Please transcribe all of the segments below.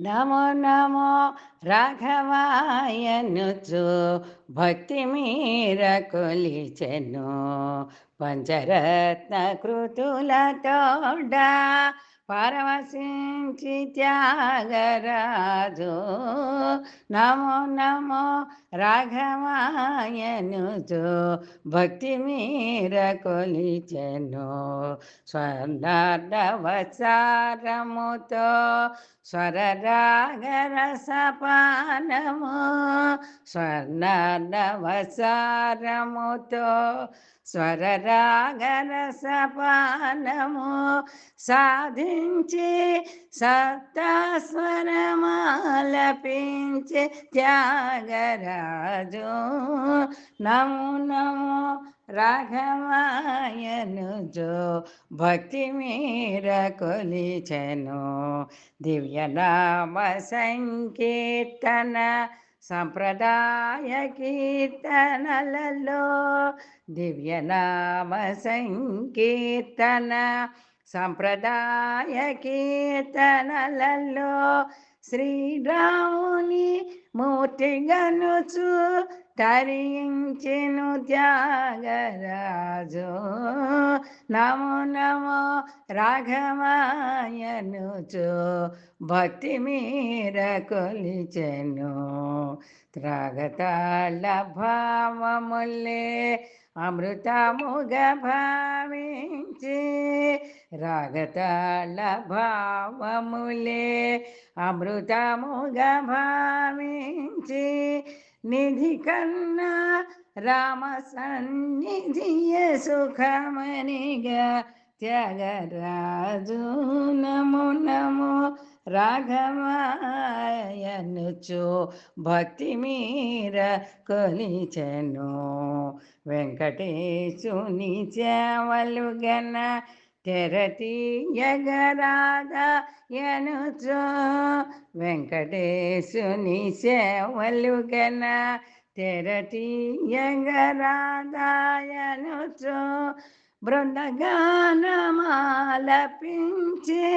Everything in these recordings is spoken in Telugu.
నమో నమో రాఘవాయనుచు భక్తి మీర కొలిచెను పంచరత్న కృతుల తోడ పరవశించి త్యాగరాజు. నమో నమో రాఘవాయనుచు భక్తి మీర కొలిచెను స్వర్ణార్ధవసారముతో స్వరరాగరసపానము స్వర్ణార్ధవసారముతో స్వరరాగరసపానము సాధించి సప్తస్వరమాలపించే త్యాగరాజు. నమో నమో రాఘవాయనుజో భక్తి మీర కొలిచెను దివ్యనామ సంకీర్తన సంప్రదాయ కీర్తనలలో దివ్యనామ సంకీర్తన సంప్రదాయ కీర్తనలలో శ్రీరాముని మూర్తిగనుచు తరించెను త్యాగరాజు. నమో నమో రాఘవాయనుచు భక్తి మీర కొలిచెను త్రాగతాళ భావములే అమృతముగ భావించి రాగతాళ భావములే అమృతముగ భావించి నిధి కన్నా రామ సన్నిధియ సుఖమనిగా త్యాగరాజు. నమో నమో రాఘవాయనుచు భక్తి మీర కొలిచెను వెంకటేశుని సేవలుగన తెరతీయగరాధ ఎనుచో వెంకటేశుని సేవలుగన తెరతీయగరాధయనుచో బృందగానమాలపించే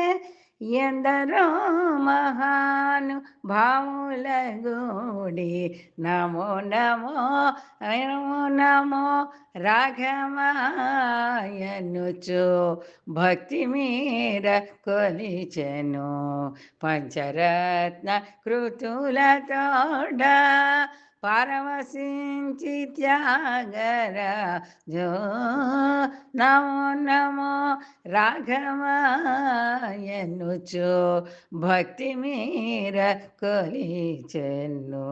ఎందరో మహాను భావుల గూడి. నమో నమో నమో నమో రాఘవాయనుచు భక్తి మీర కొలిచెను పంచరత్న కృతుల తోడ పరవశించి త్యాగరాజు. నమో నమో రాఘవాయనుచు భక్తి మీర కొలిచెను.